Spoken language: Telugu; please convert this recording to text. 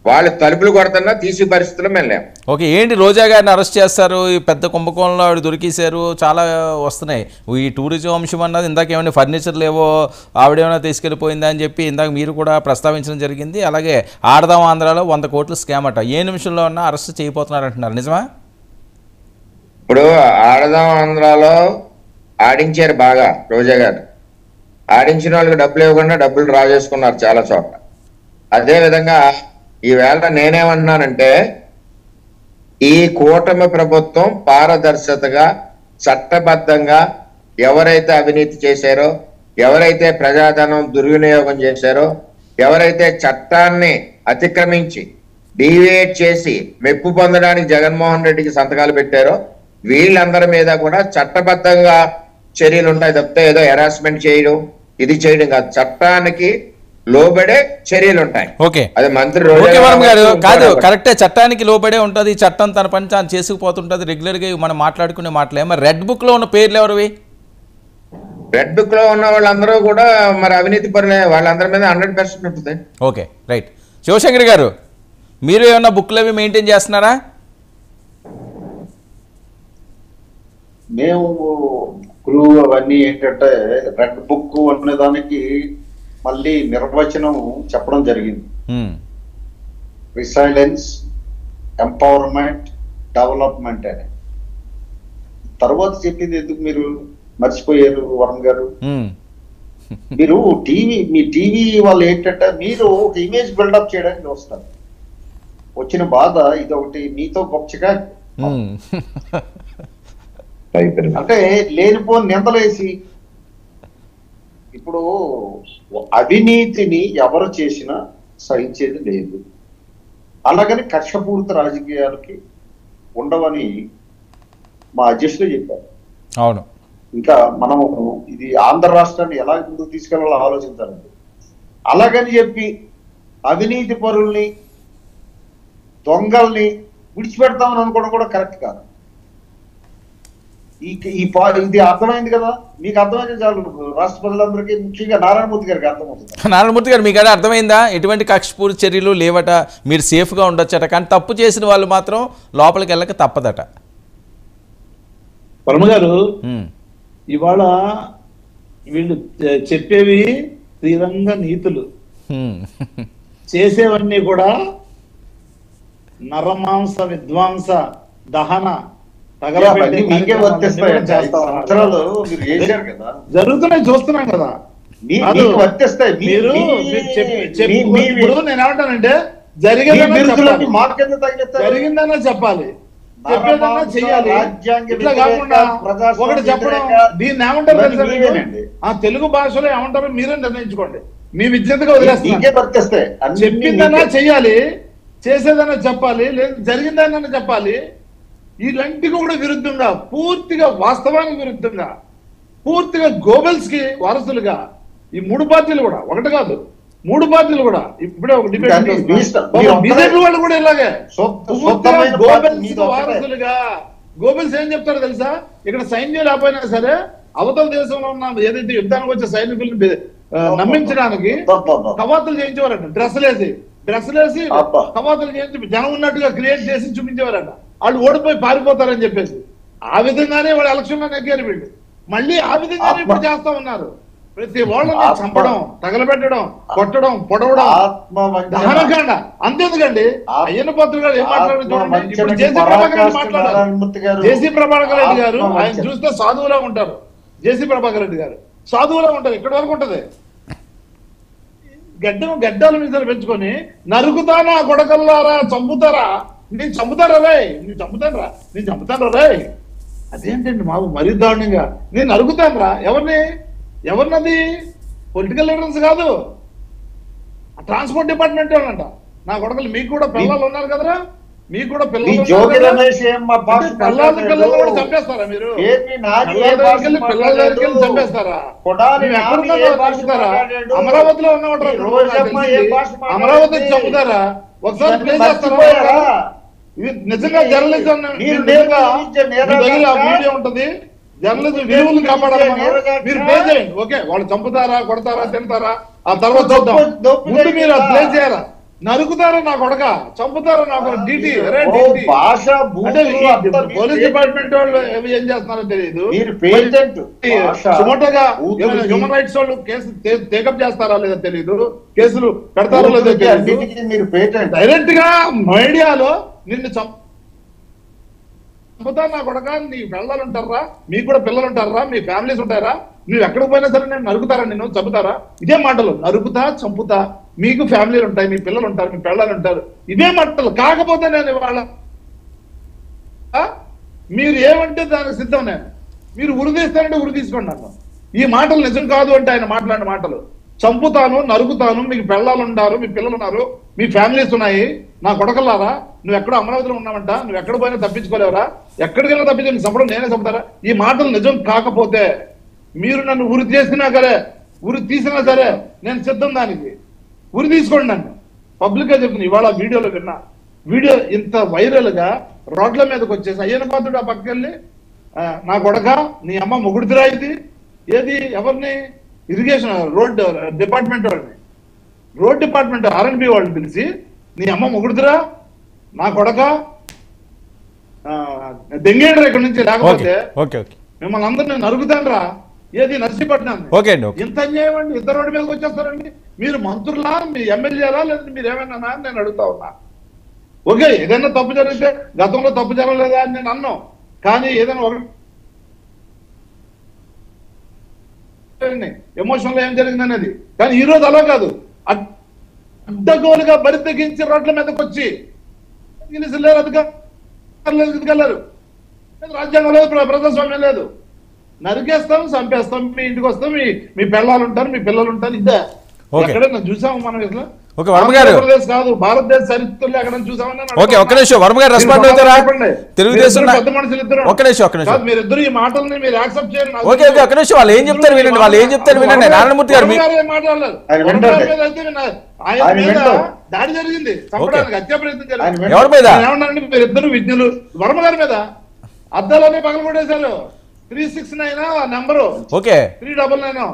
వాళ్ళు తలుపులు కొడుతున్నా తీసి పరిస్థితులు మేము. ఓకే, ఏంటి రోజా గారిని అరెస్ట్ చేస్తారు, ఈ పెద్ద కుంభకోణంలో ఆవిడ దొరికేశారు, చాలా వస్తున్నాయి. ఈ టూరిజం అంశం అన్నది ఇందాక ఏమైనా ఫర్నిచర్లు ఏవో ఆవిడేమైనా తీసుకెళ్ళిపోయిందా అని చెప్పి ఇందాక మీరు కూడా ప్రస్తావించడం జరిగింది. అలాగే ఆడదాం ఆంధ్రాలో 100 కోట్ల స్కామ్ అట, ఏ నిమిషంలో ఉన్నా అరెస్ట్ చేయబోతున్నారు అంటున్నారు, నిజమా? ఇప్పుడు ఆడదాం ఆంధ్రాలో ఆడించారు బాగా రోజా గారు. ఆడించిన వాళ్ళకి డబ్బులు ఇవ్వకుండా డబ్బులు డ్రా చేసుకున్నారు చాలా చోట్ల. అదే విధంగా ఈవేళ నేనేమంటున్నానంటే, ఈ కూటమి ప్రభుత్వం పారదర్శకతగా చట్టబద్ధంగా ఎవరైతే అవినీతి చేశారో, ఎవరైతే ప్రజాధనం దుర్వినియోగం చేశారో, ఎవరైతే చట్టాన్ని అతిక్రమించి డీవియేట్ చేసి మెప్పు పొందడానికి జగన్మోహన్ రెడ్డికి సంతకాలు పెట్టారో వీళ్ళందరి మీద కూడా చట్టబద్ధంగా చర్యలు ఉంటాయి తప్పితే ఏదో హెరాస్మెంట్ చేయడం ఇది చేయడం కాదు, చట్టానికి లోబడే చర్యలు ఉంటాయి. ఓకే, అది మంత్రి గారు కాదు, కరెక్టే, చట్టానికి లోబడే ఉంటుంది, చట్టం తన పని తాను చేసుకుపోతుంటది. రెగ్యులర్ గా మనం మాట్లాడుకునే మాటలే. మరి రెడ్ బుక్ లో ఉన్న పేర్లు ఎవరివి? రెడ్ బుక్ లో ఉన్న వాళ్ళందరూ కూడా మరి అవినీతి పరులే, వాళ్ళందరి మీద 100% ఉంటుంది. Okay, right. శివశంకర్ గారు, మీరు ఏమన్నా బుక్లు అవి మెయింటైన్ చేస్తున్నారా? మేము బుక్లు అవన్నీ ఏంటంటే రెడ్ బుక్ అనే దానికి మళ్ళీ నిర్వచనం చెప్పడం జరిగింది. రిసైలెన్స్, ఎంపవర్మెంట్, డెవలప్మెంట్ అని. తర్వాత చెప్పింది ఎందుకు మీరు మర్చిపోయారు వరుణ్ గారు? మీరు మీ టీవీ వాళ్ళు ఏంటంటే మీరు ఒక ఇమేజ్ బిల్డప్ చేయడానికి వస్తారు. వచ్చిన బాధ ఇది ఒకటి మీతో గొప్పగా అంటే లేనిపోని నిందలేసి, ఇప్పుడు అవినీతిని ఎవరు చేసినా సహించేది లేదు. అలాగని కక్షపూరిత రాజకీయాలకి ఉండవని మా అధ్యక్షుడు చెప్పారు. అవును, ఇంకా మనము ఇది ఆంధ్ర రాష్ట్రాన్ని ఎలా ముందుకు తీసుకెళ్లాలో ఆలోచించాలండి. అలాగని చెప్పి అవినీతి పరుల్ని దొంగల్ని విడిచిపెడతామని అనుకోవడం కూడా కరెక్ట్ కాదు. ఇది అర్థమైంది కదా, మీకు అర్థమైంది చాలు. రాష్ట్ర ప్రజలందరికీ, ముఖ్యంగా నారాయణమూర్తి గారికి అర్థమవుతుంది. నారాయణమూర్తి గారు, మీకు అర్థమైందా? ఎటువంటి కక్షపూరిత చర్యలు లేవట, మీరు సేఫ్గా ఉండొచ్చట, కానీ తప్పు చేసిన వాళ్ళు మాత్రం లోపలికి వెళ్ళక తప్పదట. వర్మ గారు, ఇవాళ వీళ్ళు చెప్పేవి శ్రీరంగ నీతులు, చేసేవన్నీ కూడా నరమాంస విధ్వంస దహన జరుగుతున్నాయి, చూస్తున్నాం కదా. నేనేమంటానంటే జరిగిందన్నా చెప్పాలి, చెప్పేదన్నా చెయ్యాలి. ఇట్లా కాకుండా ఒకటి చెప్పడం, దీన్ని ఏమంటారు తెలుగు భాషలో ఏమంటారో మీరే నిర్ణయించుకోండి, మీ విజ్ఞతగా వదిలేస్తారు. చెప్పిందన్నా చెయ్యాలి, చేసేదన్నా చెప్పాలి, లేదు జరిగిందన్నా చెప్పాలి. ఇలాంటివి కూడా విరుద్ధంగా, పూర్తిగా వాస్తవానికి విరుద్ధంగా, పూర్తిగా గోబెల్స్ కి వారసులుగా ఈ 3 పార్టీలు కూడా, ఒకటి కాదు 3 పార్టీలు కూడా ఇప్పుడే ఒక డిబేట్, బీజేపీ వాళ్ళు కూడా ఇలాగే గోబెల్స్ వారసులుగా. గోబెల్స్ ఏం చెప్తారో తెలుసా? ఇక్కడ సైన్యం లేకపోయినా సరే అవతల దేశంలో ఉన్న ఏదైతే యుద్ధానికి వచ్చే సైనికులను నమ్మించడానికి కవాతులు చేయించేవారంట. డ్రెస్సులేసి కవాతులు చేయించి జనం ఉన్నట్టుగా క్రియేట్ చేసి చూపించేవారంట. వాళ్ళు ఓడిపోయి పారిపోతారని చెప్పేసి ఆ విధంగానే వాళ్ళు ఎలక్షన్ లో నెగ్గారు వీళ్ళు. మళ్ళీ ఆ విధంగానే ఇప్పుడు చేస్తా ఉన్నారు. ప్రతి వాళ్ళని చంపడం, తగలబెట్టడం, కొట్టడం, పొడవడం, దహనకాండ. అంతేందుకండి అయ్యన్న పాత్ర గారు ఏం మాట్లాడారు చూడండి. ఇప్పుడు జేసీ ప్రభాకర్ రెడ్డి మాట్లాడారు. జేసీ ప్రభాకర్ రెడ్డి గారు ఆయన చూస్తే సాధువులా ఉంటారు. జేసీ ప్రభాకర్ రెడ్డి గారు సాధువులా ఉంటారు. ఇక్కడ వరకు ఉంటది. గడ్డాలు మీసాలు పెంచుకొని నరుకుతానా కొడకల్లారా, చంపుతారా, నేను చంపుతారా రాయ్, నేను చంపుతాను రా. అదేంటండి మాకు మరీ దారుణంగా, నేను నరుకుతాను రా. ఎవరినది? పొలిటికల్ లీడర్స్ కాదు, ట్రాన్స్పోర్ట్ డిపార్ట్మెంట్ వాళ్ళంట. నా కొడకలు మీకు కూడా పిల్లలు ఉన్నారు కదరా, మీకు కూడా పిల్లలు కూడా చంపేస్తారా మీరు? పిల్లల దగ్గరికి చంపేస్తారా? అమరావతిలో ఉన్నవాడు అమరావతికి చంపుతారా? ఒకసారి ప్లే చేస్తారా? ఇది నిజంగా జర్నలిజం వీడియో ఉంటది. జర్నలిజం విలువలు కాపాడాలి. మీరు ప్లే చేయండి. ఓకే, వాళ్ళు చంపుతారా, కొడతారా, తింటారా, ఆ తర్వాత చూద్దాం. ముందు మీరు అది ప్లే చేయాలా? నరుకుతారా నా కొడక, చంపుతారా నా డిటి భాష పోలీస్ డిపార్ట్మెంట్ వాళ్ళు ఏం చేస్తున్నారో తెలియదు. హ్యూమన్ రైట్స్ వాళ్ళు కేసు టేకప్ చేస్తారా లేదా తెలియదు, కేసులు పెడతారో లేదో తెలియదు. డైరెక్ట్ గా మీడియాలో నిన్ను చంపుతా నా కొడక, నీ పిల్లలు ఉంటారా, మీకు కూడా పిల్లలు ఉంటారా, మీ ఫ్యామిలీస్ ఉంటారా, నువ్వు ఎక్కడికి పోయినా సరే నేను నరుకుతారా, నిన్ను చంపుతారా, ఇదే మాటలు. నరుకుతా, చంపుతా, మీకు ఫ్యామిలీలు ఉంటాయి, మీ పిల్లలు ఉంటారు, మీ పిల్లలు ఉంటారు, ఇదే మాటలు. కాకపోతే నేను ఇవాళ మీరు ఏమంటే దానికి సిద్ధం. నేను మీరు ఉరి తీస్తానంటే ఉరి తీసుకోండి నన్ను. ఈ మాటలు నిజం కాదు అంటే ఆయన మాట్లాడిన మాటలు. చంపుతాను, నరుకుతాను, మీకు పిల్లలు ఉన్నారు, మీ పిల్లలు ఉన్నారు, మీ ఫ్యామిలీస్ ఉన్నాయి, నా కొడకలారా, నువ్వు ఎక్కడో అమరావతిలో ఉన్నావంట, నువ్వు ఎక్కడ పోయినా తప్పించుకోలేవరా, ఎక్కడికైనా తప్పించుకొని చంపడం నేనే చంపుతారా. ఈ మాటలు నిజం కాకపోతే మీరు నన్ను ఉరి చేసినా సరే, ఉరి తీసినా సరే నేను సిద్ధం దానికి. ఉరి తీసుకోండి నన్ను. పబ్లిక్ గా చెప్తున్నా. ఇవాళ వీడియోలో విన్నా, వీడియో ఇంత వైరల్ గా రోడ్ల మీదకి వచ్చేసి అయ్యన పాత్రుడు ఆ పక్కకెళ్ళి నా కొడక నీ అమ్మ మొగుడుతురా ఇది ఏది ఎవరిని ఇరిగేషన్ రోడ్ డిపార్ట్మెంట్ వాళ్ళని, రోడ్ డిపార్ట్మెంట్ R&B వాళ్ళని పిలిచి నీ అమ్మ మొగుడుతురా నా కొడక దెంగేడరా ఇక్కడ నుంచి, లేకపోతే మిమ్మల్ని అందరినీ నరుకుతాను రా ఏది నర్సీపట్నం. ఇంత అన్యాయం అండి, ఇద్దరు రోడ్డు మీదకి వచ్చేస్తారండి. మీరు మంత్రులా, మీ ఎమ్మెల్యేలా, లేదంటే మీరు ఏమైనా అని నేను అడుగుతా ఉన్నా. ఓకే, ఏదైనా తప్పు జరిగితే గతంలో తప్పు జరగలేదా అని నేను అన్నాం, కానీ ఏదైనా ఒకటి ఎమోషనల్ ఏం జరిగింది అనేది. కానీ ఈ రోజు అలా కాదు, అడ్డగోలుగా బరి తెగించి రోడ్ల మీదకి వచ్చి లేరు, అధికారులు రాజ్యాంగం లేదు, ప్రజాస్వామ్యం లేదు, నరికేస్తాం, చంపేస్తాం, మీ ఇంటికి వస్తాం, మీ పిల్లలు ఉంటారు, మీ పిల్లలు ఉంటారు. ఇదే ఎక్కడైనా చూసాము మనం ఇట్లా? ఆంధ్రప్రదేశ్ కాదు, భారతదేశ చరిత్రలో ఎక్కడ చూసామని. పెద్ద మనుషులు ఇద్దరు మీరిద్దరు ఈ మాటల్ని మీరు యాక్సెప్ట్ చేయాలి. వాళ్ళు ఏం చెప్తారు వినండి, వాళ్ళు ఏం చెప్తారు వినండి. నారాయణమూర్తి గారు మాట్లాడలేదు, ఆయన మీద దాడి జరిగింది, చంపడానికి హత్యా ప్రయత్నం జరిగింది. ఏమన్నారండి మీరిద్దరు విజ్ఞులు? వర్మ గారి మీద అద్దాలన్నీ పగలగొట్టేశారు. 369 నెంబరు, 399